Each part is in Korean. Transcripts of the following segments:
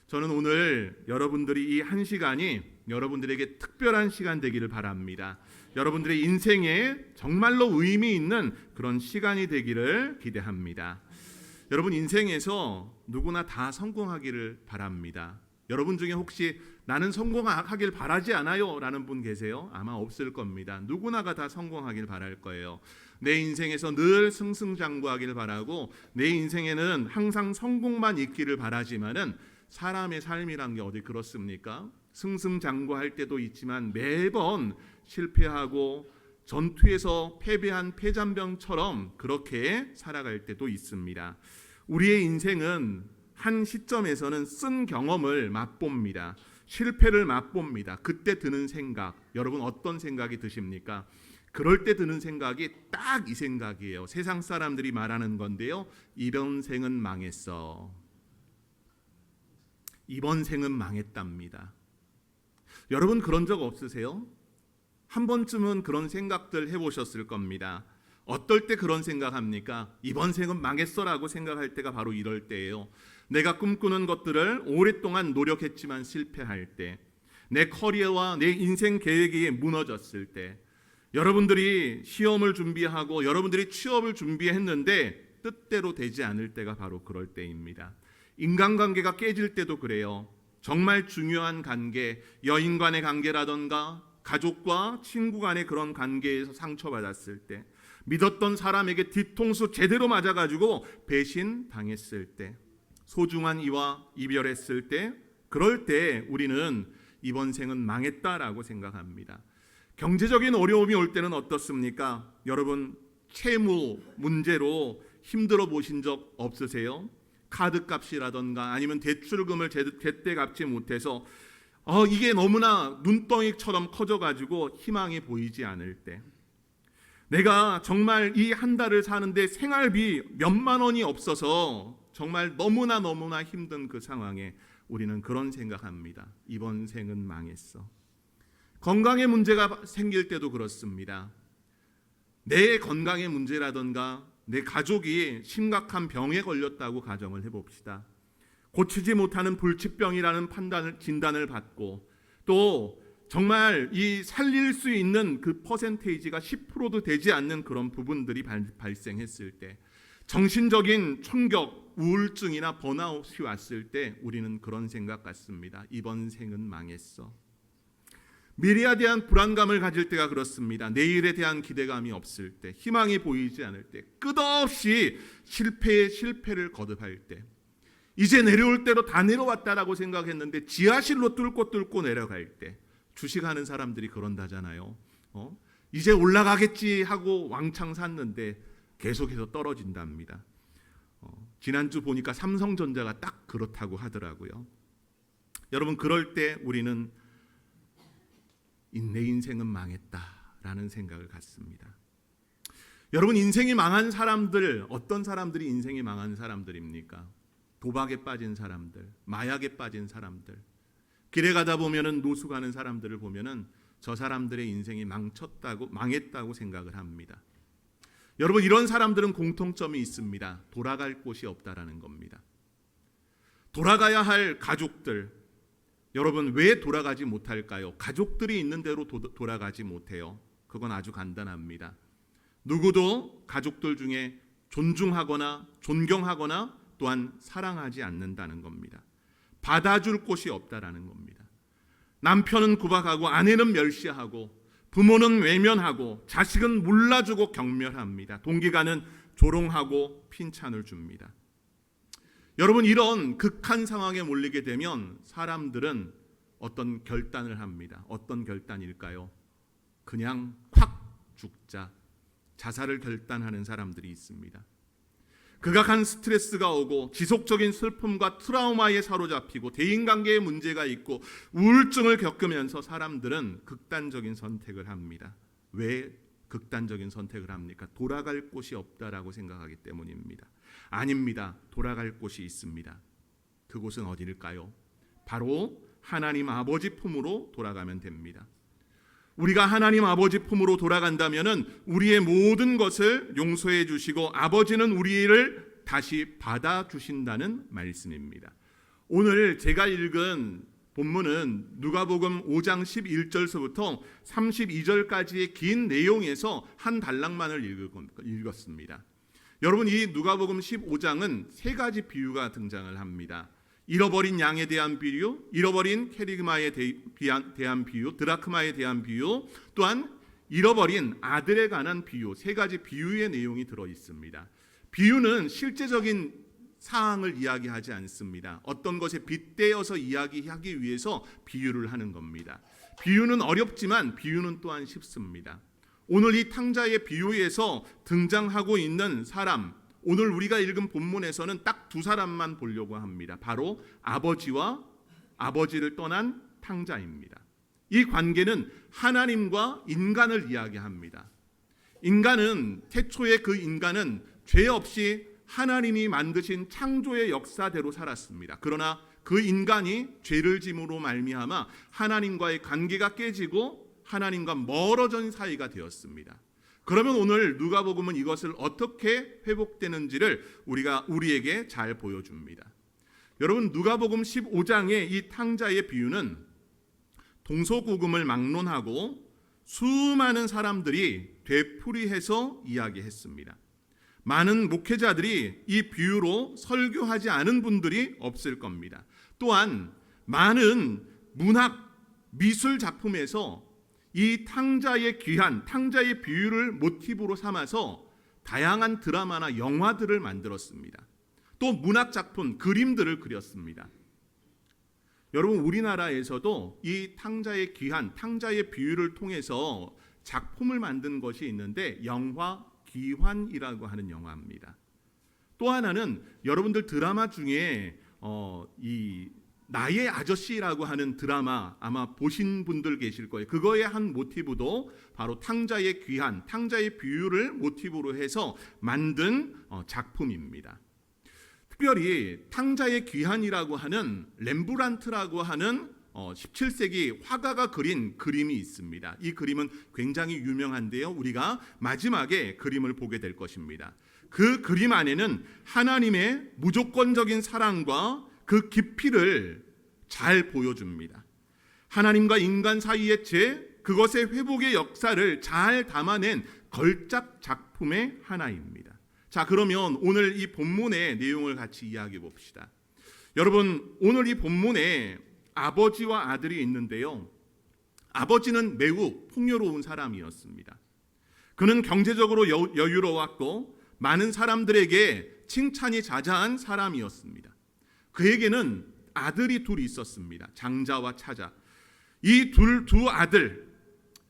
저는 오늘 여러분들이 이 한 시간이 여러분들에게 특별한 시간 되기를 바랍니다. 여러분들의 인생에 정말로 의미 있는 그런 시간이 되기를 기대합니다. 여러분 인생에서 누구나 다 성공하기를 바랍니다. 여러분 중에 혹시 나는 성공하길 바라지 않아요 라는 분 계세요? 아마 없을 겁니다. 누구나가 다 성공하길 바랄 거예요. 내 인생에서 늘 승승장구하길 바라고 내 인생에는 항상 성공만 있기를 바라지만은 사람의 삶이란 게 어디 그렇습니까? 승승장구할 때도 있지만 매번 실패하고 전투에서 패배한 패잔병처럼 그렇게 살아갈 때도 있습니다. 우리의 인생은 한 시점에서는 쓴 경험을 맛봅니다. 실패를 맛봅니다. 그때 드는 생각, 여러분 어떤 생각이 드십니까? 그럴 때 드는 생각이 딱 이 생각이에요. 세상 사람들이 말하는 건데요. 이번 생은 망했어. 이번 생은 망했답니다. 여러분 그런 적 없으세요? 한 번쯤은 그런 생각들 해보셨을 겁니다. 어떨 때 그런 생각합니까? 이번 생은 망했어라고 생각할 때가 바로 이럴 때예요. 내가 꿈꾸는 것들을 오랫동안 노력했지만 실패할 때, 내 커리어와 내 인생 계획이 무너졌을 때, 여러분들이 시험을 준비하고 여러분들이 취업을 준비했는데 뜻대로 되지 않을 때가 바로 그럴 때입니다. 인간관계가 깨질 때도 그래요. 정말 중요한 관계, 여인 간의 관계라던가 가족과 친구 간의 그런 관계에서 상처받았을 때, 믿었던 사람에게 뒤통수 제대로 맞아가지고 배신당했을 때, 소중한 이와 이별했을 때, 그럴 때 우리는 이번 생은 망했다라고 생각합니다. 경제적인 어려움이 올 때는 어떻습니까? 여러분 채무 문제로 힘들어 보신 적 없으세요? 카드값이라던가 아니면 대출금을 제때 갚지 못해서 이게 너무나 눈덩이처럼 커져가지고 희망이 보이지 않을 때, 내가 정말 이 한 달을 사는데 생활비 몇만 원이 없어서 정말 너무나 힘든 그 상황에 우리는 그런 생각합니다. 이번 생은 망했어. 건강에 문제가 생길 때도 그렇습니다. 내 건강의 문제라던가 내 가족이 심각한 병에 걸렸다고 가정을 해봅시다. 고치지 못하는 불치병이라는 진단을 받고 또 정말 이 살릴 수 있는 그 퍼센테이지가 10%도 되지 않는 그런 부분들이 발생했을 때, 정신적인 충격, 우울증이나 번아웃이 왔을 때 우리는 그런 생각 같습니다. 이번 생은 망했어. 미래에 대한 불안감을 가질 때가 그렇습니다. 내일에 대한 기대감이 없을 때, 희망이 보이지 않을 때, 끝없이 실패를 거듭할 때, 이제 내려올 대로 다 내려왔다라고 생각했는데 지하실로 뚫고 내려갈 때, 주식하는 사람들이 그런다잖아요. 이제 올라가겠지 하고 왕창 샀는데 계속해서 떨어진답니다. 지난주 보니까 삼성전자가 딱 그렇다고 하더라고요. 여러분 그럴 때 우리는 내 인생은 망했다라는 생각을 갖습니다. 여러분 인생이 망한 사람들, 어떤 사람들이 인생이 망한 사람들입니까? 도박에 빠진 사람들, 마약에 빠진 사람들, 길에 가다 보면은 노숙 가는 사람들을 보면은 저 사람들의 인생이 망했다고 생각을 합니다. 여러분 이런 사람들은 공통점이 있습니다. 돌아갈 곳이 없다라는 겁니다. 돌아가야 할 가족들, 여러분 왜 돌아가지 못할까요? 가족들이 있는 대로 돌아가지 못해요. 그건 아주 간단합니다. 누구도 가족들 중에 존중하거나 존경하거나 또한 사랑하지 않는다는 겁니다. 받아줄 곳이 없다라는 겁니다. 남편은 구박하고 아내는 멸시하고 부모는 외면하고 자식은 몰라주고 경멸합니다. 동기간은 조롱하고 핀찬을 줍니다. 여러분 이런 극한 상황에 몰리게 되면 사람들은 어떤 결단을 합니다. 어떤 결단일까요? 그냥 확 죽자, 자살을 결단하는 사람들이 있습니다. 극악한 스트레스가 오고 지속적인 슬픔과 트라우마에 사로잡히고 대인관계에 문제가 있고 우울증을 겪으면서 사람들은 극단적인 선택을 합니다. 왜 극단적인 선택을 합니까? 돌아갈 곳이 없다라고 생각하기 때문입니다. 아닙니다. 돌아갈 곳이 있습니다. 그곳은 어디일까요? 바로 하나님 아버지 품으로 돌아가면 됩니다. 우리가 하나님 아버지 품으로 돌아간다면 우리의 모든 것을 용서해 주시고 아버지는 우리를 다시 받아주신다는 말씀입니다. 오늘 제가 읽은 본문은 누가복음 5장 11절서부터 32절까지의 긴 내용에서 한 단락만을 읽었습니다. 여러분, 이 누가복음 15장은 세 가지 비유가 등장을 합니다. 잃어버린 양에 대한 비유, 잃어버린 캐리그마에 대한 비유, 드라크마에 대한 비유, 또한 잃어버린 아들에 관한 비유, 세 가지 비유의 내용이 들어 있습니다. 비유는 실제적인 사항을 이야기하지 않습니다. 어떤 것에 빗대어서 이야기하기 위해서 비유를 하는 겁니다. 비유는 어렵지만 비유는 또한 쉽습니다. 오늘 이 탕자의 비유에서 등장하고 있는 사람, 오늘 우리가 읽은 본문에서는 딱 두 사람만 보려고 합니다. 바로 아버지와 아버지를 떠난 탕자입니다. 이 관계는 하나님과 인간을 이야기합니다. 태초의 그 인간은 죄 없이 하나님이 만드신 창조의 역사대로 살았습니다. 그러나 그 인간이 죄를 짐으로 말미암아 하나님과의 관계가 깨지고 하나님과 멀어진 사이가 되었습니다. 그러면 오늘 누가복음은 이것을 어떻게 회복되는지를 우리에게 잘 보여줍니다. 여러분, 누가복음 15장의 이 탕자의 비유는 동서고금을 막론하고 수많은 사람들이 되풀이해서 이야기했습니다. 많은 목회자들이 이 비유로 설교하지 않은 분들이 없을 겁니다. 또한 많은 문학, 미술 작품에서 이 탕자의 탕자의 비유를 모티브로 삼아서 다양한 드라마나 영화들을 만들었습니다. 또 문학 작품, 그림들을 그렸습니다. 여러분, 우리나라에서도 이 탕자의 비유를 통해서 작품을 만든 것이 있는데 영화 귀환이라고 하는 영화입니다. 또 하나는 여러분들 드라마 중에 이 나의 아저씨라고 하는 드라마 아마 보신 분들 계실 거예요. 그거의 한 모티브도 바로 탕자의 비유를 모티브로 해서 만든 작품입니다. 특별히 탕자의 귀환이라고 하는 렘브란트라고 하는 17세기 화가가 그린 그림이 있습니다. 이 그림은 굉장히 유명한데요. 우리가 마지막에 그림을 보게 될 것입니다. 그 그림 안에는 하나님의 무조건적인 사랑과 그 깊이를 잘 보여줍니다. 하나님과 인간 사이의 그것의 회복의 역사를 잘 담아낸 걸작 작품의 하나입니다. 자, 그러면 오늘 이 본문의 내용을 같이 이야기해 봅시다. 여러분, 오늘 이 본문에 아버지와 아들이 있는데요. 아버지는 매우 풍요로운 사람이었습니다. 그는 경제적으로 여유로웠고 많은 사람들에게 칭찬이 자자한 사람이었습니다. 그에게는 아들이 둘이 있었습니다. 장자와 차자. 이 두 아들,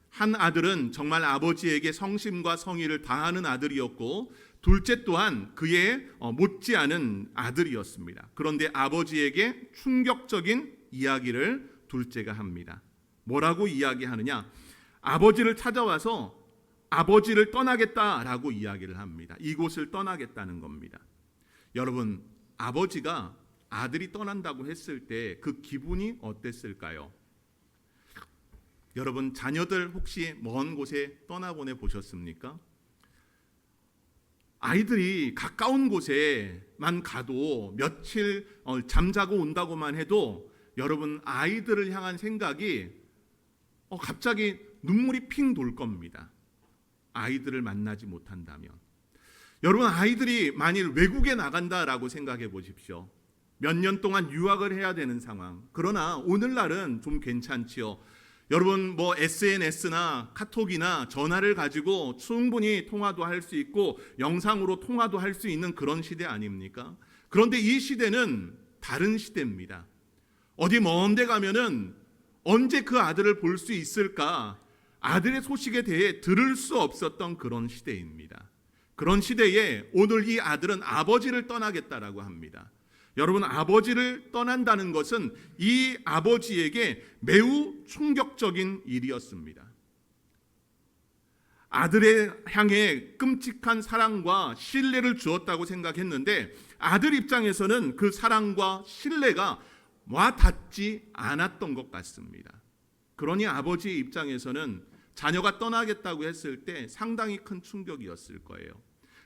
한 아들은 정말 아버지에게 성심과 성의를 다하는 아들이었고 둘째 또한 그의 못지않은 아들이었습니다. 그런데 아버지에게 충격적인 이야기를 둘째가 합니다. 뭐라고 이야기하느냐? 아버지를 찾아와서 아버지를 떠나겠다라고 이야기를 합니다. 이곳을 떠나겠다는 겁니다. 여러분, 아버지가 아들이 떠난다고 했을 때 그 기분이 어땠을까요? 여러분, 자녀들 혹시 먼 곳에 떠나보내 보셨습니까? 아이들이 가까운 곳에만 가도 며칠 잠자고 온다고만 해도 여러분, 아이들을 향한 생각이 갑자기 눈물이 핑 돌 겁니다. 아이들을 만나지 못한다면. 여러분, 아이들이 만일 외국에 나간다라고 생각해 보십시오. 몇 년 동안 유학을 해야 되는 상황. 그러나 오늘날은 좀 괜찮지요. 여러분, SNS나 카톡이나 전화를 가지고 충분히 통화도 할 수 있고 영상으로 통화도 할 수 있는 그런 시대 아닙니까? 그런데 이 시대는 다른 시대입니다. 어디 먼 데 가면은 언제 그 아들을 볼 수 있을까? 아들의 소식에 대해 들을 수 없었던 그런 시대입니다. 그런 시대에 오늘 이 아들은 아버지를 떠나겠다라고 합니다. 여러분, 아버지를 떠난다는 것은 이 아버지에게 매우 충격적인 일이었습니다. 아들에 향해 끔찍한 사랑과 신뢰를 주었다고 생각했는데 아들 입장에서는 그 사랑과 신뢰가 와 닿지 않았던 것 같습니다. 그러니 아버지의 입장에서는 자녀가 떠나겠다고 했을 때 상당히 큰 충격이었을 거예요.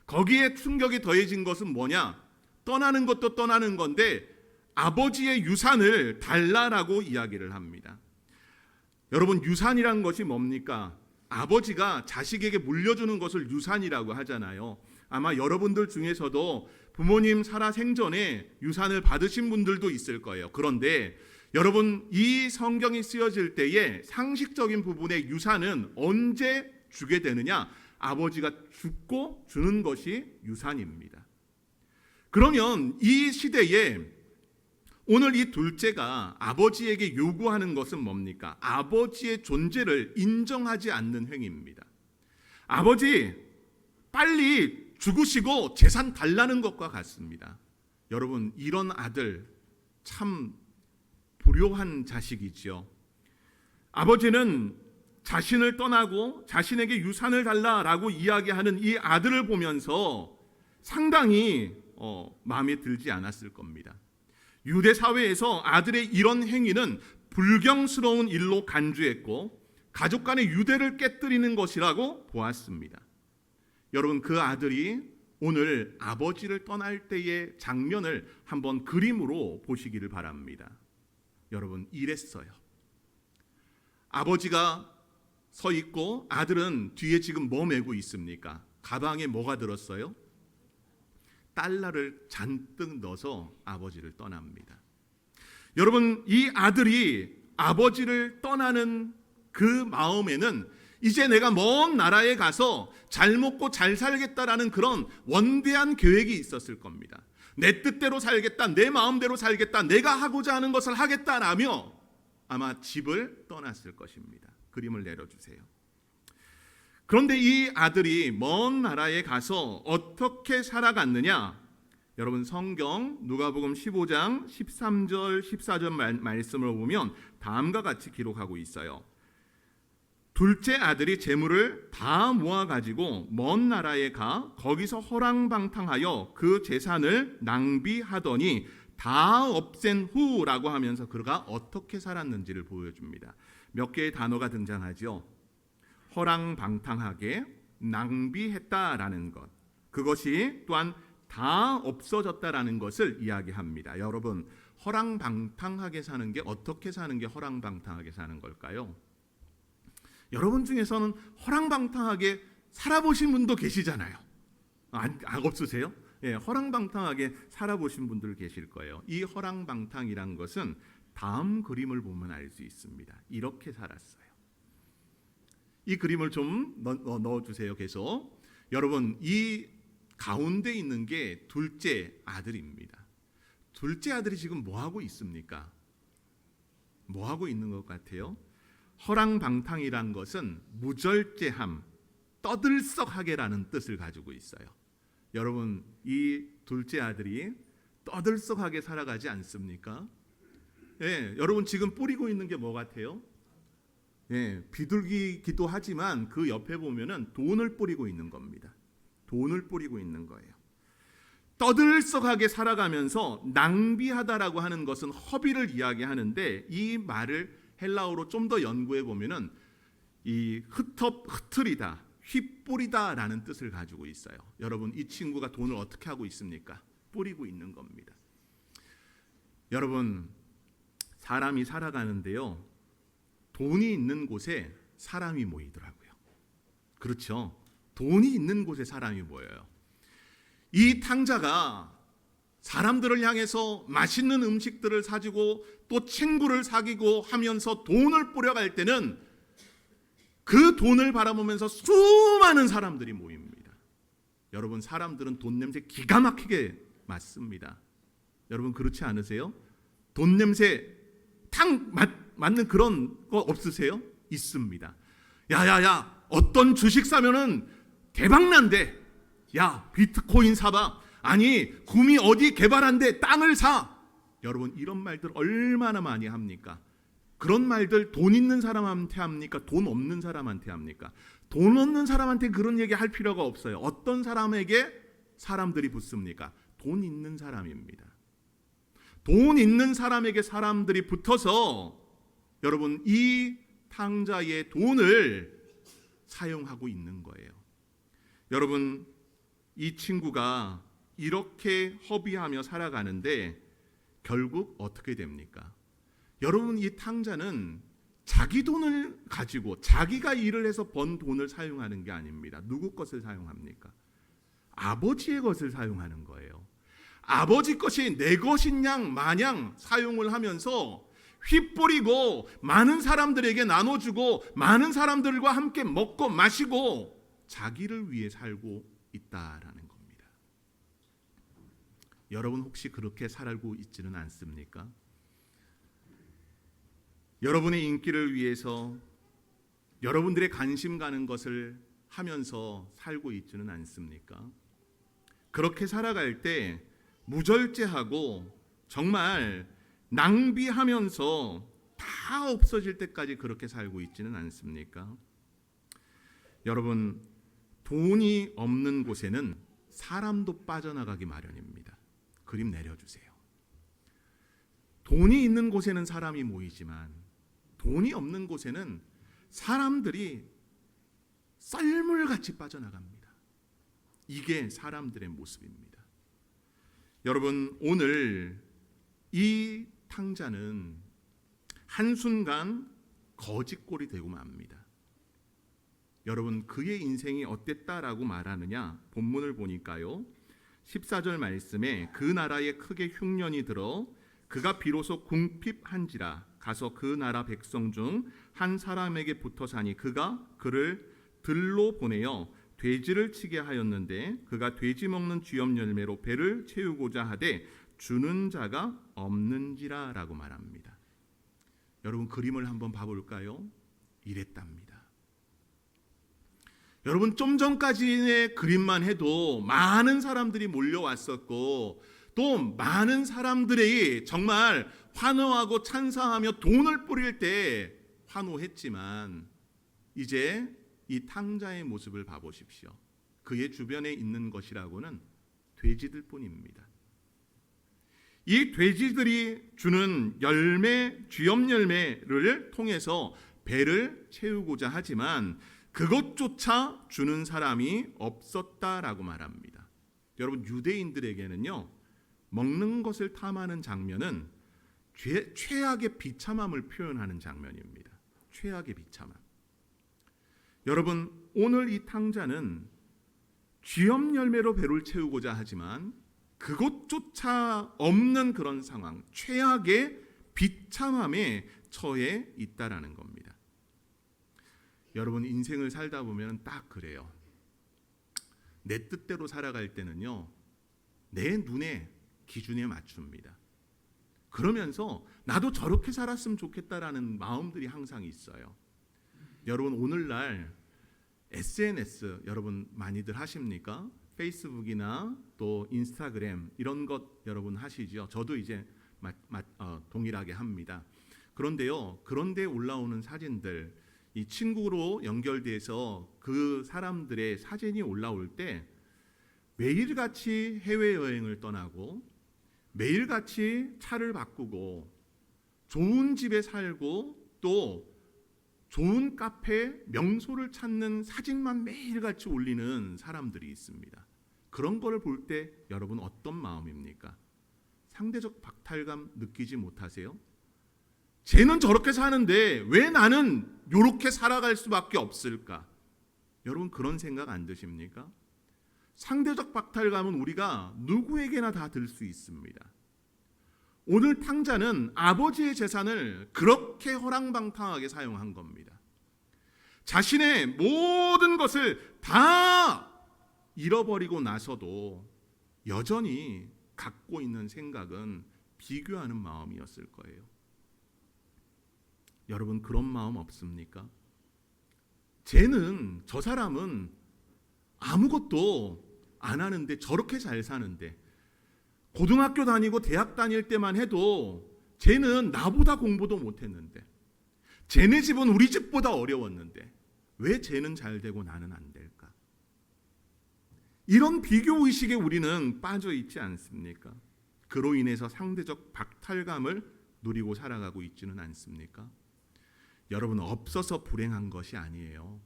거기에 충격이 더해진 것은 뭐냐? 떠나는 것도 떠나는 건데 아버지의 유산을 달라라고 이야기를 합니다. 여러분, 유산이란 것이 뭡니까? 아버지가 자식에게 물려주는 것을 유산이라고 하잖아요. 아마 여러분들 중에서도 부모님 살아 생전에 유산을 받으신 분들도 있을 거예요. 그런데 여러분, 이 성경이 쓰여질 때에 상식적인 부분의 유산은 언제 주게 되느냐? 아버지가 죽고 주는 것이 유산입니다. 그러면 이 시대에 오늘 이 둘째가 아버지에게 요구하는 것은 뭡니까? 아버지의 존재를 인정하지 않는 행위입니다. 아버지, 빨리 죽으시고 재산 달라는 것과 같습니다. 여러분, 이런 아들 참 불효한 자식이지요. 아버지는 자신을 떠나고 자신에게 유산을 달라라고 이야기하는 이 아들을 보면서 상당히 마음에 들지 않았을 겁니다. 유대 사회에서 아들의 이런 행위는 불경스러운 일로 간주했고 가족 간의 유대를 깨뜨리는 것이라고 보았습니다. 여러분, 그 아들이 오늘 아버지를 떠날 때의 장면을 한번 그림으로 보시기를 바랍니다. 여러분, 이랬어요. 아버지가 서 있고 아들은 뒤에 지금 뭐 메고 있습니까? 가방에 뭐가 들었어요? 달러를 잔뜩 넣어서 아버지를 떠납니다. 여러분, 이 아들이 아버지를 떠나는 그 마음에는 이제 내가 먼 나라에 가서 잘 먹고 잘 살겠다라는 그런 원대한 계획이 있었을 겁니다. 내 뜻대로 살겠다, 내 마음대로 살겠다, 내가 하고자 하는 것을 하겠다라며 아마 집을 떠났을 것입니다. 그림을 내려주세요. 그런데 이 아들이 먼 나라에 가서 어떻게 살아갔느냐? 여러분, 성경 누가복음 15장 13절 14절 말씀을 보면 다음과 같이 기록하고 있어요. 둘째 아들이 재물을 다 모아가지고 먼 나라에 가 거기서 허랑방탕하여 그 재산을 낭비하더니 다 없앤 후라고 하면서 그가 어떻게 살았는지를 보여줍니다. 몇 개의 단어가 등장하죠. 허랑방탕하게 낭비했다라는 것, 그것이 또한 다 없어졌다라는 것을 이야기합니다. 여러분, 허랑방탕하게 사는 게 어떻게 사는 게 허랑방탕하게 사는 걸까요? 여러분 중에서는 허랑방탕하게 살아보신 분도 계시잖아요. 없으세요? 예, 허랑방탕하게 살아보신 분들 계실 거예요. 이 허랑방탕이란 것은 다음 그림을 보면 알 수 있습니다. 이렇게 살았어요. 이 그림을 좀 넣어주세요. 계속. 여러분, 이 가운데 있는 게 둘째 아들입니다. 둘째 아들이 지금 뭐 하고 있습니까? 뭐 하고 있는 것 같아요? 허랑방탕이란 것은 무절제함, 떠들썩하게라는 뜻을 가지고 있어요. 여러분, 이 둘째 아들이 떠들썩하게 살아가지 않습니까? 예, 여러분 지금 뿌리고 있는 게 뭐 같아요? 예, 비둘기기도 하지만 그 옆에 보면은 돈을 뿌리고 있는 겁니다. 돈을 뿌리고 있는 거예요. 떠들썩하게 살아가면서 낭비하다라고 하는 것은 허비를 이야기하는데 이 말을 헬라어로 좀 더 연구해 보면은 이 흩트리다, 휘뿌리다라는 뜻을 가지고 있어요. 여러분, 이 친구가 돈을 어떻게 하고 있습니까? 뿌리고 있는 겁니다. 여러분, 사람이 살아가는데요, 돈이 있는 곳에 사람이 모이더라고요. 그렇죠? 돈이 있는 곳에 사람이 모여요. 이 탕자가 사람들을 향해서 맛있는 음식들을 사주고 또 친구를 사귀고 하면서 돈을 뿌려갈 때는 그 돈을 바라보면서 수많은 사람들이 모입니다. 여러분, 사람들은 돈 냄새 기가 막히게 맡습니다. 여러분, 그렇지 않으세요? 돈 냄새 맡는 그런 거 없으세요? 있습니다. 야야야, 어떤 주식 사면은 대박난대. 야, 비트코인 사봐. 아니, 구미 어디 개발한대, 땅을 사. 여러분, 이런 말들 얼마나 많이 합니까? 그런 말들 돈 있는 사람한테 합니까? 돈 없는 사람한테 합니까? 돈 없는 사람한테 그런 얘기 할 필요가 없어요. 어떤 사람에게 사람들이 붙습니까? 돈 있는 사람입니다. 돈 있는 사람에게 사람들이 붙어서 여러분, 이 탕자의 돈을 사용하고 있는 거예요. 여러분, 이 친구가 이렇게 허비하며 살아가는데 결국 어떻게 됩니까? 여러분, 이 탕자는 자기 돈을 가지고 자기가 일을 해서 번 돈을 사용하는 게 아닙니다. 누구 것을 사용합니까? 아버지의 것을 사용하는 거예요. 아버지 것이 내 것인 양 마냥 사용을 하면서 휘뿌리고 많은 사람들에게 나눠주고 많은 사람들과 함께 먹고 마시고 자기를 위해 살고 있다라는 겁니다. 여러분 혹시 그렇게 살고 있지는 않습니까? 여러분의 인기를 위해서 여러분들의 관심 가는 것을 하면서 살고 있지는 않습니까? 그렇게 살아갈 때 무절제하고 정말 낭비하면서 다 없어질 때까지 그렇게 살고 있지는 않습니까? 여러분, 돈이 없는 곳에는 사람도 빠져나가기 마련입니다. 그림 내려주세요. 돈이 있는 곳에는 사람이 모이지만 돈이 없는 곳에는 사람들이 썰물같이 빠져나갑니다. 이게 사람들의 모습입니다. 여러분, 오늘 이 탕자는 한순간 거지꼴이 되고 맙니다. 여러분, 그의 인생이 어땠다라고 말하느냐? 본문을 보니까요, 14절 말씀에 그 나라에 크게 흉년이 들어 그가 비로소 궁핍한지라 가서 그 나라 백성 중 한 사람에게 붙어 사니 그가 그를 들로 보내어 돼지를 치게 하였는데 그가 돼지 먹는 쥐염 열매로 배를 채우고자 하되 주는 자가 없는지라 라고 말합니다. 여러분, 그림을 한번 봐볼까요? 이랬답니다. 여러분, 좀 전까지의 그림만 해도 많은 사람들이 몰려왔었고 또 많은 사람들이 정말 환호하고 찬사하며 돈을 뿌릴 때 환호했지만 이제 이 탕자의 모습을 봐보십시오. 그의 주변에 있는 것이라고는 돼지들 뿐입니다. 이 돼지들이 주는 열매, 쥐염 열매를 통해서 배를 채우고자 하지만 그것조차 주는 사람이 없었다라고 말합니다. 여러분, 유대인들에게는요, 먹는 것을 탐하는 장면은 최악의 비참함을 표현하는 장면입니다. 최악의 비참함. 여러분, 오늘 이 탕자는 쥐염 열매로 배를 채우고자 하지만 그것조차 없는 그런 상황, 최악의 비참함에 처해 있다라는 겁니다. 여러분, 인생을 살다 보면 딱 그래요. 내 뜻대로 살아갈 때는요, 내 눈에 기준에 맞춥니다. 그러면서 나도 저렇게 살았으면 좋겠다라는 마음들이 항상 있어요. 여러분, 오늘날 SNS 여러분 많이들 하십니까? 페이스북이나 또 인스타그램 이런 것 여러분 하시죠? 저도 이제 동일하게 합니다. 그런데요, 그런데 올라오는 사진들, 이 친구로 연결돼서 그 사람들의 사진이 올라올 때 매일같이 해외여행을 떠나고 매일같이 차를 바꾸고 좋은 집에 살고 또 좋은 카페, 명소를 찾는 사진만 매일같이 올리는 사람들이 있습니다. 그런 거를 볼 때 여러분 어떤 마음입니까? 상대적 박탈감 느끼지 못하세요? 쟤는 저렇게 사는데 왜 나는 이렇게 살아갈 수밖에 없을까? 여러분, 그런 생각 안 드십니까? 상대적 박탈감은 우리가 누구에게나 다 들 수 있습니다. 오늘 탕자는 아버지의 재산을 그렇게 허랑방탕하게 사용한 겁니다. 자신의 모든 것을 다 잃어버리고 나서도 여전히 갖고 있는 생각은 비교하는 마음이었을 거예요. 여러분, 그런 마음 없습니까? 저 사람은 아무것도 안 하는데 저렇게 잘 사는데, 고등학교 다니고 대학 다닐 때만 해도 쟤는 나보다 공부도 못했는데, 쟤네 집은 우리 집보다 어려웠는데 왜 쟤는 잘 되고 나는 안 될까? 이런 비교의식에 우리는 빠져 있지 않습니까? 그로 인해서 상대적 박탈감을 누리고 살아가고 있지는 않습니까? 여러분, 없어서 불행한 것이 아니에요.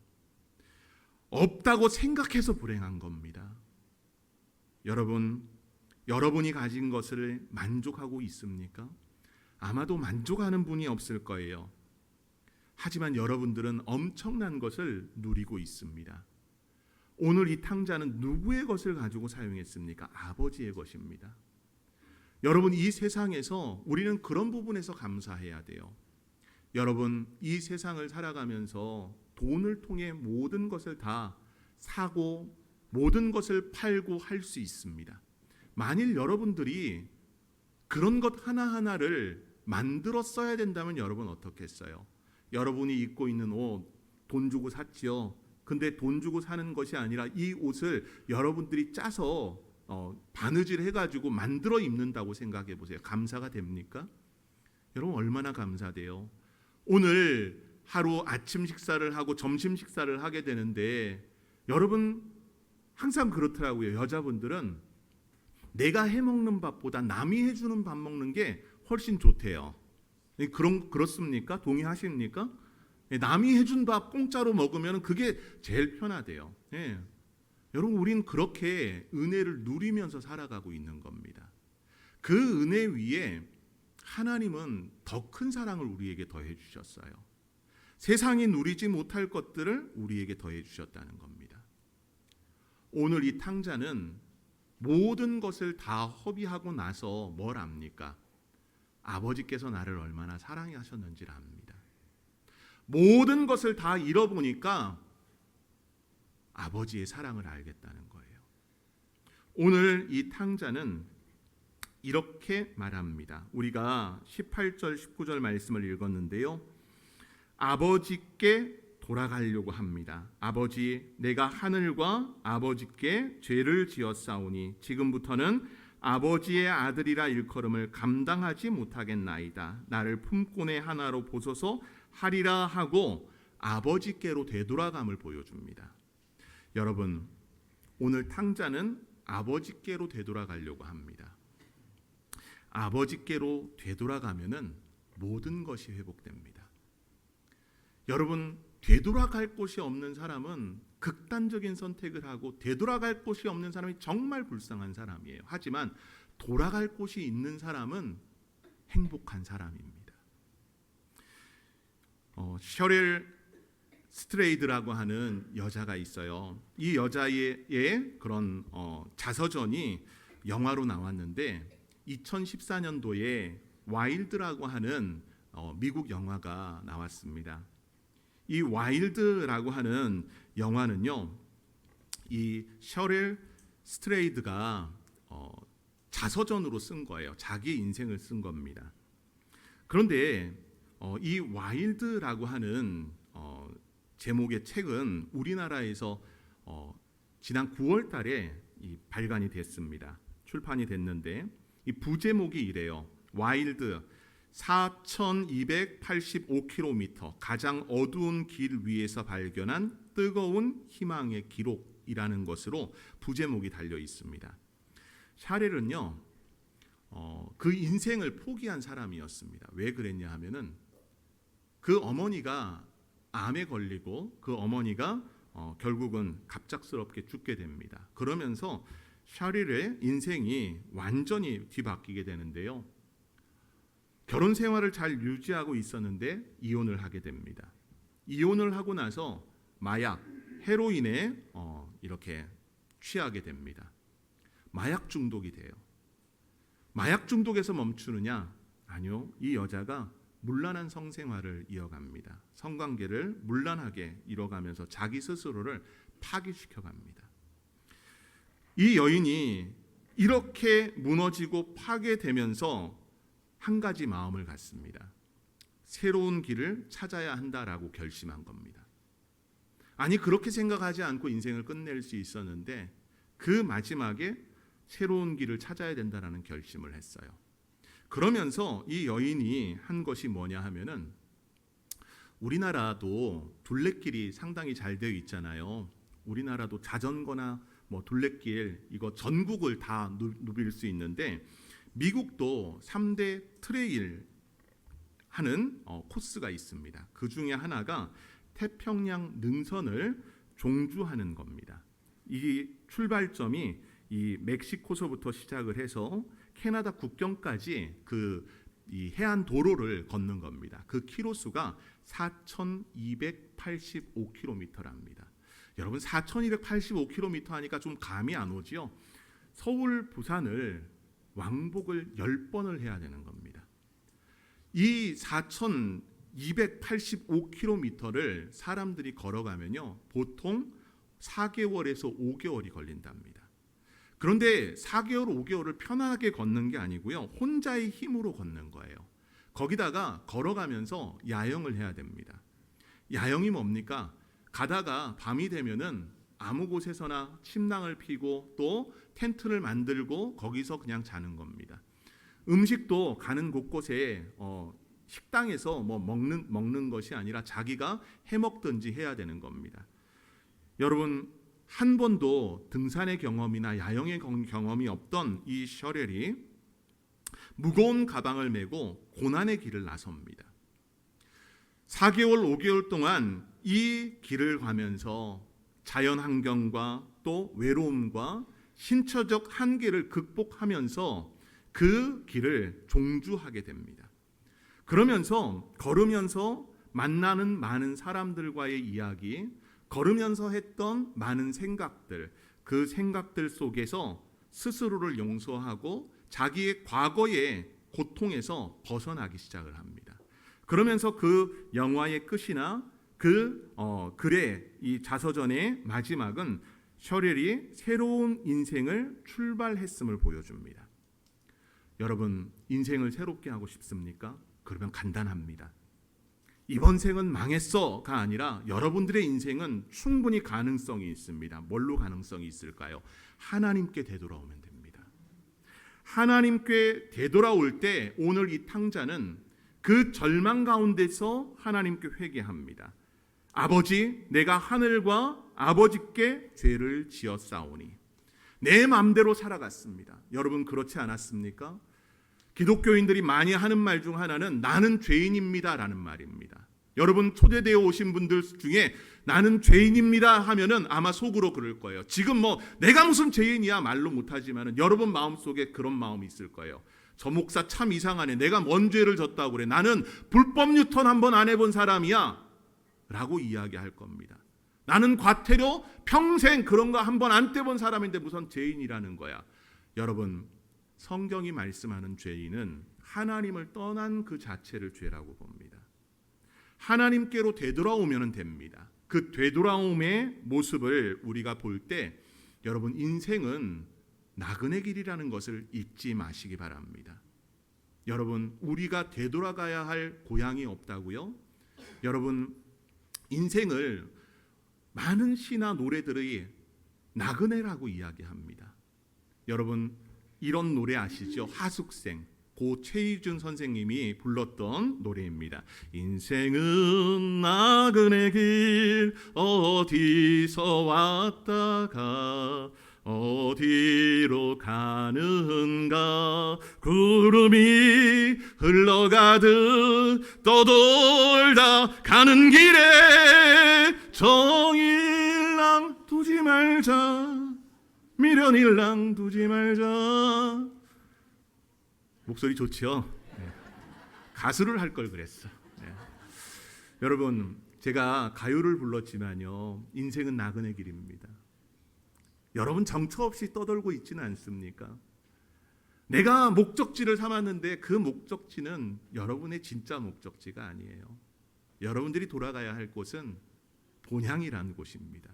없다고 생각해서 불행한 겁니다. 여러분, 여러분이 가진 것을 만족하고 있습니까? 아마도 만족하는 분이 없을 거예요. 하지만 여러분들은 엄청난 것을 누리고 있습니다. 오늘 이 탕자는 누구의 것을 가지고 사용했습니까? 아버지의 것입니다. 여러분, 이 세상에서 우리는 그런 부분에서 감사해야 돼요. 여러분, 이 세상을 살아가면서 돈을 통해 모든 것을 다 사고 모든 것을 팔고 할 수 있습니다. 만일 여러분들이 그런 것 하나하나를 만들어 써야 된다면 여러분 어떻겠어요? 여러분이 입고 있는 옷 돈 주고 샀지요. 근데 돈 주고 사는 것이 아니라 이 옷을 여러분들이 짜서 바느질 해가지고 만들어 입는다고 생각해 보세요. 감사가 됩니까? 여러분 얼마나 감사돼요. 오늘 하루 아침 식사를 하고 점심 식사를 하게 되는데 여러분 항상 그렇더라고요. 여자분들은 내가 해먹는 밥보다 남이 해주는 밥 먹는 게 훨씬 좋대요. 그렇습니까? 동의하십니까? 남이 해준 밥 공짜로 먹으면 그게 제일 편하대요. 예. 여러분 우린 그렇게 은혜를 누리면서 살아가고 있는 겁니다. 그 은혜 위에 하나님은 더 큰 사랑을 우리에게 더해 주셨어요. 세상이 누리지 못할 것들을 우리에게 더해 주셨다는 겁니다. 오늘 이 탕자는 모든 것을 다 허비하고 나서 뭘 압니까? 아버지께서 나를 얼마나 사랑하셨는지를 압니다. 모든 것을 다 잃어보니까 아버지의 사랑을 알겠다는 거예요. 오늘 이 탕자는 이렇게 말합니다. 우리가 18절 19절 말씀을 읽었는데요. 아버지께 돌아가려고 합니다. 아버지, 내가 하늘과 아버지께 죄를 지었사오니 지금부터는 아버지의 아들이라 일컬음을 감당하지 못하겠나이다. 나를 품꾼의 하나로 보소서 하리라 하고 아버지께로 되돌아감을 보여줍니다. 여러분, 오늘 탕자는 아버지께로 되돌아가려고 합니다. 아버지께로 되돌아가면은 모든 것이 회복됩니다. 여러분, 되돌아갈 곳이 없는 사람은 극단적인 선택을 하고 되돌아갈 곳이 없는 사람이 정말 불쌍한 사람이에요. 하지만 돌아갈 곳이 있는 사람은 행복한 사람입니다. 셔렐 스트레이드라고 하는 여자가 있어요. 이 여자의 그런 자서전이 영화로 나왔는데 2014년도에 와일드라고 하는 미국 영화가 나왔습니다. 이 와일드라고 하는 영화는요, 이 셔렐 스트레이드가 자서전으로 쓴 거예요. 자기 인생을 쓴 겁니다. 그런데 이 와일드라고 하는 제목의 책은 우리나라에서 지난 9월 달에 발간이 됐습니다. 출판이 됐는데 이 부제목이 이래요. 와일드 4285km 가장 어두운 길 위에서 발견한 뜨거운 희망의 기록이라는 것으로 부제목이 달려 있습니다. 샤렐은요, 그 인생을 포기한 사람이었습니다. 왜 그랬냐 하면은 그 어머니가 암에 걸리고 그 어머니가 결국은 갑작스럽게 죽게 됩니다. 그러면서 샤렐의 인생이 완전히 뒤바뀌게 되는데요. 결혼 생활을 잘 유지하고 있었는데 이혼을 하게 됩니다. 이혼을 하고 나서 마약, 헤로인에 이렇게 취하게 됩니다. 마약 중독이 돼요. 마약 중독에서 멈추느냐? 아니요. 이 여자가 문란한 성생활을 이어갑니다. 성관계를 문란하게 이뤄가면서 자기 스스로를 파괴시켜 갑니다. 이 여인이 이렇게 무너지고 파괴되면서 한 가지 마음을 갖습니다. 새로운 길을 찾아야 한다라고 결심한 겁니다. 아니, 그렇게 생각하지 않고 인생을 끝낼 수 있었는데 그 마지막에 새로운 길을 찾아야 된다라는 결심을 했어요. 그러면서 이 여인이 한 것이 뭐냐 하면은 우리나라도 둘레길이 상당히 잘 되어 있잖아요. 우리나라도 자전거나 둘레길 이거 전국을 다 누빌 수 있는데 미국도 3대 트레일 하는 코스가 있습니다. 그 중에 하나가 태평양 능선을 종주하는 겁니다. 이 출발점이 이 멕시코서부터 시작을 해서 캐나다 국경까지 이 해안 도로를 걷는 겁니다. 그 키로수가 4,285km랍니다. 여러분 4,285km 하니까 좀 감이 안 오지요? 서울 부산을 왕복을 10번을 해야 되는 겁니다. 이 4,285km를 사람들이 걸어가면요, 보통 4개월에서 5개월이 걸린답니다. 그런데 4개월, 5개월을 편안하게 걷는 게 아니고요, 혼자의 힘으로 걷는 거예요. 거기다가 걸어가면서 야영을 해야 됩니다. 야영이 뭡니까? 가다가 밤이 되면은 아무 곳에서나 침낭을 피고 또 텐트를 만들고 거기서 그냥 자는 겁니다. 음식도 가는 곳곳에 식당에서 뭐 먹는 것이 아니라 자기가 해 먹든지 해야 되는 겁니다. 여러분, 한 번도 등산의 경험이나 야영의 경험이 없던 이 셔렐이 무거운 가방을 메고 고난의 길을 나섭니다. 4개월, 5개월 동안 이 길을 가면서 자연 환경과 또 외로움과 신체적 한계를 극복하면서 그 길을 종주하게 됩니다. 그러면서 걸으면서 만나는 많은 사람들과의 이야기, 걸으면서 했던 많은 생각들, 그 생각들 속에서 스스로를 용서하고 자기의 과거의 고통에서 벗어나기 시작을 합니다. 그러면서 그 영화의 끝이나 그 글의 이 자서전의 마지막은 셔렐이 새로운 인생을 출발했음을 보여줍니다. 여러분, 인생을 새롭게 하고 싶습니까? 그러면 간단합니다. 이번 생은 망했어가 아니라 여러분들의 인생은 충분히 가능성이 있습니다. 뭘로 가능성이 있을까요? 하나님께 되돌아오면 됩니다. 하나님께 되돌아올 때 오늘 이 탕자는 그 절망 가운데서 하나님께 회개합니다. 아버지, 내가 하늘과 아버지께 죄를 지었사오니. 내 마음대로 살아갔습니다. 여러분, 그렇지 않았습니까? 기독교인들이 많이 하는 말 중 하나는 나는 죄인입니다 라는 말입니다. 여러분, 초대되어 오신 분들 중에 나는 죄인입니다 하면은 아마 속으로 그럴 거예요. 지금 뭐 내가 무슨 죄인이야 말로 못하지만은 여러분 마음속에 그런 마음이 있을 거예요. 저 목사 참 이상하네. 내가 뭔 죄를 졌다고 그래. 나는 불법 유턴 한번 안 해본 사람이야 라고 이야기할 겁니다. 나는 과태료 평생 그런 거 한번 안 떼본 사람인데 무슨 죄인이라는 거야. 여러분, 성경이 말씀하는 죄인은 하나님을 떠난 그 자체를 죄라고 봅니다. 하나님께로 되돌아오면 됩니다. 그 되돌아옴의 모습을 우리가 볼 때 여러분, 인생은 나그네 길이라는 것을 잊지 마시기 바랍니다. 여러분, 우리가 되돌아가야 할 고향이 없다고요? 여러분, 인생을 많은 시나 노래들이 나그네라고 이야기합니다. 여러분, 이런 노래 아시죠? 하숙생, 고 최희준 선생님이 불렀던 노래입니다. 인생은 나그네 길 어디서 왔다가 어디로 가는가 구름이 흘러가듯 떠돌다 가는 길에 정일랑 두지 말자 미련일랑 두지 말자. 목소리 좋죠? 네. 가수를 할 걸 그랬어. 네. 여러분, 제가 가요를 불렀지만요, 인생은 나그네 길입니다. 여러분, 정처 없이 떠돌고 있지는 않습니까? 내가 목적지를 삼았는데 그 목적지는 여러분의 진짜 목적지가 아니에요. 여러분들이 돌아가야 할 곳은 본향이라는 곳입니다.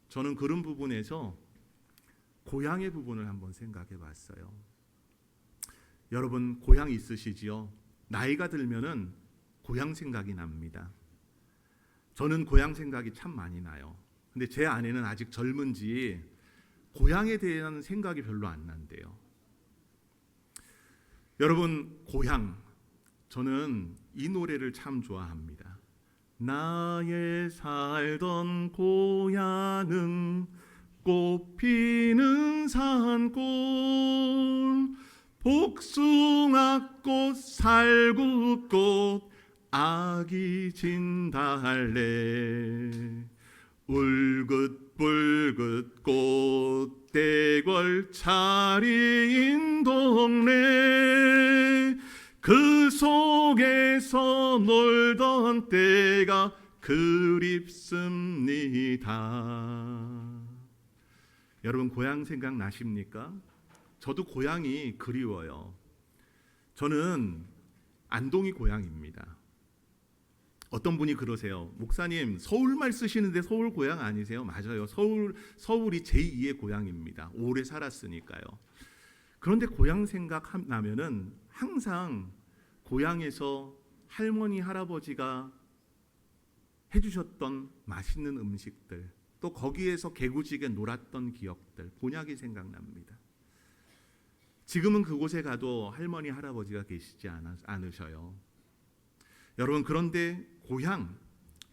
저는 그런 부분에서 고향의 부분을 한번 생각해 봤어요. 여러분, 고향 있으시지요? 나이가 들면은 고향 생각이 납니다. 저는 고향 생각이 참 많이 나요. 근데 제 아내는 아직 젊은지 고향에 대한 생각이 별로 안 난대요. 여러분, 고향, 저는 이 노래를 참 좋아합니다. 나의 살던 고향은 꽃피는 산골 복숭아꽃 살구꽃 아기 진달래 울긋불긋 붉은 꽃대궐 차린 동네 그 속에서 놀던 때가 그립습니다. 여러분 고향 생각 나십니까? 저도 고향이 그리워요. 저는 안동이 고향입니다. 어떤 분이 그러세요. 목사님 서울말 쓰시는데 서울 고향 아니세요? 맞아요. 서울이 제2의 고향입니다. 오래 살았으니까요. 그런데 고향 생각나면은 항상 고향에서 할머니 할아버지가 해주셨던 맛있는 음식들, 또 거기에서 개구지게 놀았던 기억들, 곤약이 생각납니다. 지금은 그곳에 가도 할머니 할아버지가 계시지 않으셔요. 여러분 그런데 고향,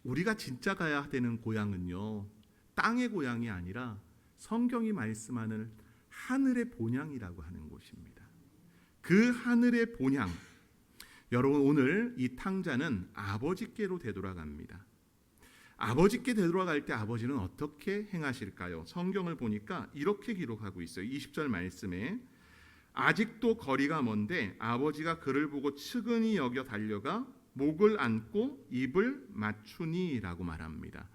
우리가 진짜 가야 되는 고향은요, 땅의 고향이 아니라 성경이 말씀하는 하늘의 본향이라고 하는 곳입니다. 그 하늘의 본향, 여러분 오늘 이 탕자는 아버지께로 되돌아갑니다. 아버지께 되돌아갈 때 아버지는 어떻게 행하실까요? 성경을 보니까 이렇게 기록하고 있어요. 20절 말씀에 아직도 거리가 먼데 아버지가 그를 보고 측은히 여겨 달려가 목을 안고 입을 맞추니라고 말합니다.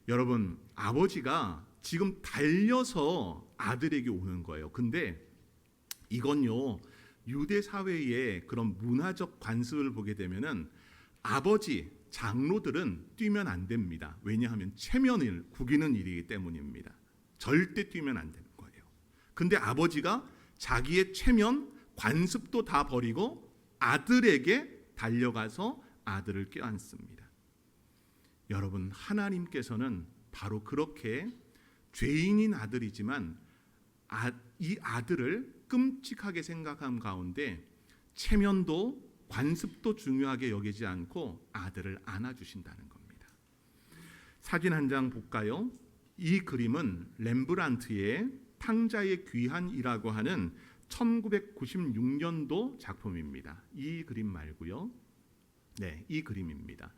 여러분 아버지가 지금 달려서 아들에게 오는 거예요. 근데 이건요 유대 사회의 그런 문화적 관습을 보게 되면은 아버지 장로들은 뛰면 안 됩니다. 왜냐하면 체면을 구기는 일이기 때문입니다. 절대 뛰면 안 되는 거예요. 근데 아버지가 자기의 체면, 관습도 다 버리고 아들에게 달려가서 아들을 껴안습니다. 여러분 하나님께서는 바로 그렇게 죄인인 아들이지만 이 아들을 끔찍하게 생각한 가운데 체면도 관습도 중요하게 여기지 않고 아들을 안아주신다는 겁니다. 사진 한 장 볼까요? 이 그림은 렘브란트의 탕자의 귀환이라고 하는 1996년도 작품입니다. 이 그림 말고요. 네, 이 그림입니다.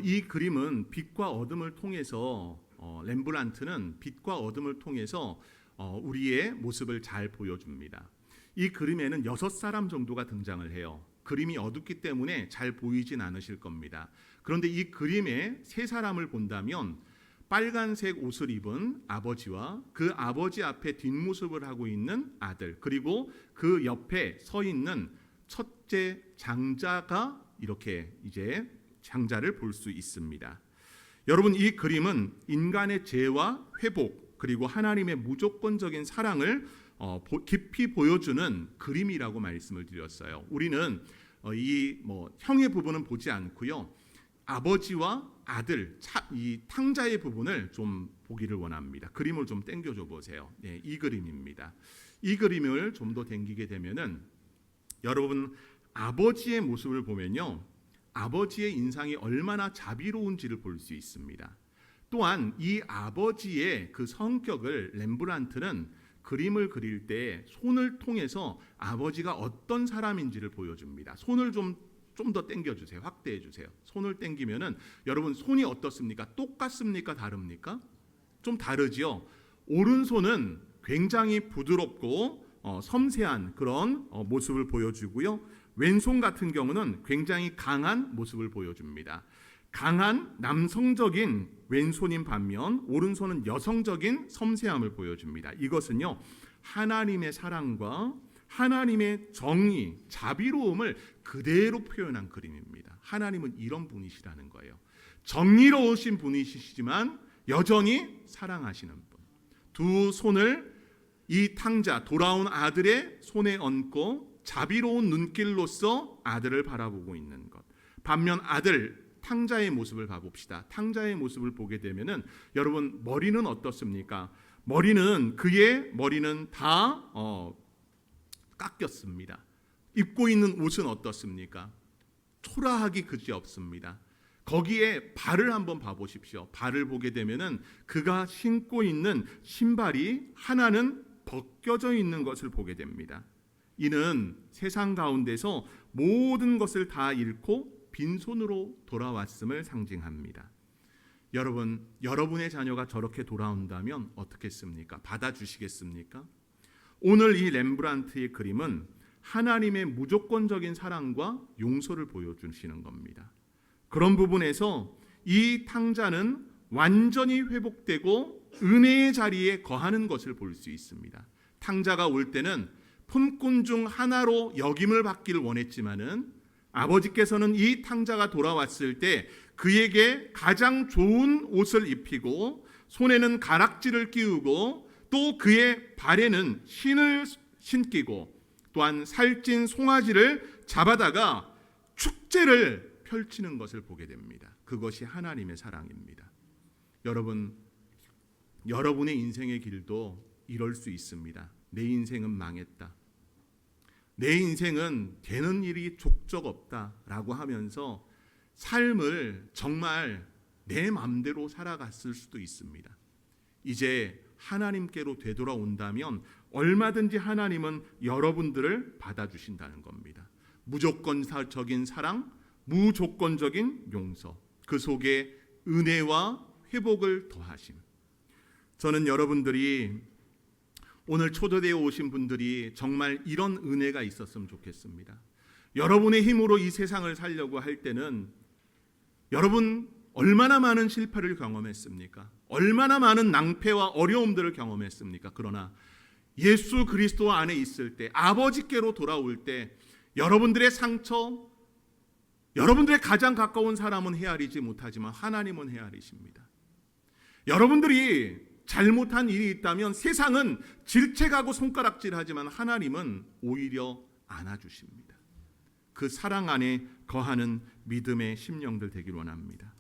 이 그림은 빛과 어둠을 통해서 렘브란트는 빛과 어둠을 통해서 우리의 모습을 잘 보여줍니다. 이 그림에는 6사람 정도가 등장을 해요. 그림이 어둡기 때문에 잘 보이진 않으실 겁니다. 그런데 이 그림의 3사람을 본다면 빨간색 옷을 입은 아버지와 그 아버지 앞에 뒷모습을 하고 있는 아들, 그리고 그 옆에 서 있는 첫째 장자가 이렇게 이제 장자를 볼 수 있습니다. 여러분 이 그림은 인간의 죄와 회복 그리고 하나님의 무조건적인 사랑을 깊이 보여주는 그림이라고 말씀을 드렸어요. 우리는 이 형의 부분은 보지 않고요. 아버지와 아들, 이 탕자의 부분을 좀 보기를 원합니다. 그림을 좀 당겨줘 보세요. 네, 이 그림입니다. 이 그림을 좀 더 당기게 되면은 여러분 아버지의 모습을 보면요, 아버지의 인상이 얼마나 자비로운지를 볼 수 있습니다. 또한 이 아버지의 그 성격을 렘브란트는 그림을 그릴 때 손을 통해서 아버지가 어떤 사람인지를 보여줍니다. 손을 좀 더 당겨주세요. 확대해주세요. 손을 당기면은 여러분 손이 어떻습니까? 똑같습니까? 다릅니까? 좀 다르지요. 오른손은 굉장히 부드럽고 섬세한 그런 모습을 보여주고요. 왼손 같은 경우는 굉장히 강한 모습을 보여줍니다. 강한 남성적인 왼손인 반면 오른손은 여성적인 섬세함을 보여줍니다. 이것은요 하나님의 사랑과 하나님의 정의, 자비로움을 그대로 표현한 그림입니다. 하나님은 이런 분이시라는 거예요. 정의로우신 분이시지만 여전히 사랑하시는 분. 두 손을 이 탕자, 돌아온 아들의 손에 얹고 자비로운 눈길로써 아들을 바라보고 있는 것. 반면 아들, 탕자의 모습을 봐봅시다. 탕자의 모습을 보게 되면은 여러분 머리는 어떻습니까? 그의 머리는 다 깎였습니다. 입고 있는 옷은 어떻습니까? 초라하기 그지없습니다. 거기에 발을 한번 봐보십시오. 발을 보게 되면은 그가 신고 있는 신발이 하나는 벗겨져 있는 것을 보게 됩니다. 이는 세상 가운데서 모든 것을 다 잃고 빈손으로 돌아왔음을 상징합니다. 여러분, 여러분의 자녀가 저렇게 돌아온다면 어떻겠습니까? 받아주시겠습니까? 오늘 이 렘브란트의 그림은 하나님의 무조건적인 사랑과 용서를 보여주시는 겁니다. 그런 부분에서 이 탕자는 완전히 회복되고 은혜의 자리에 거하는 것을 볼 수 있습니다. 탕자가 올 때는 품꾼 중 하나로 역임을 받기를 원했지만은 아버지께서는 이 탕자가 돌아왔을 때 그에게 가장 좋은 옷을 입히고 손에는 가락지를 끼우고 또 그의 발에는 신을 신기고 또한 살찐 송아지를 잡아다가 축제를 펼치는 것을 보게 됩니다. 그것이 하나님의 사랑입니다. 여러분, 여러분의 인생의 길도 이럴 수 있습니다. 내 인생은 망했다. 내 인생은 되는 일이 족적 없다라고 하면서 삶을 정말 내 마음대로 살아갔을 수도 있습니다. 이제 하나님께로 되돌아온다면 얼마든지 하나님은 여러분들을 받아주신다는 겁니다. 무조건적인 사랑, 무조건적인 용서, 그 속에 은혜와 회복을 더하심. 저는 여러분들이 오늘 초대되어 오신 분들이 정말 이런 은혜가 있었으면 좋겠습니다. 여러분의 힘으로 이 세상을 살려고 할 때는 여러분 얼마나 많은 실패를 경험했습니까? 얼마나 많은 낭패와 어려움들을 경험했습니까? 그러나 예수 그리스도 안에 있을 때, 아버지께로 돌아올 때 여러분들의 상처, 여러분들의 가장 가까운 사람은 헤아리지 못하지만 하나님은 헤아리십니다. 여러분들이 잘못한 일이 있다면 세상은 질책하고 손가락질하지만 하나님은 오히려 안아주십니다. 그 사랑 안에 거하는 믿음의 심령들 되길 원합니다.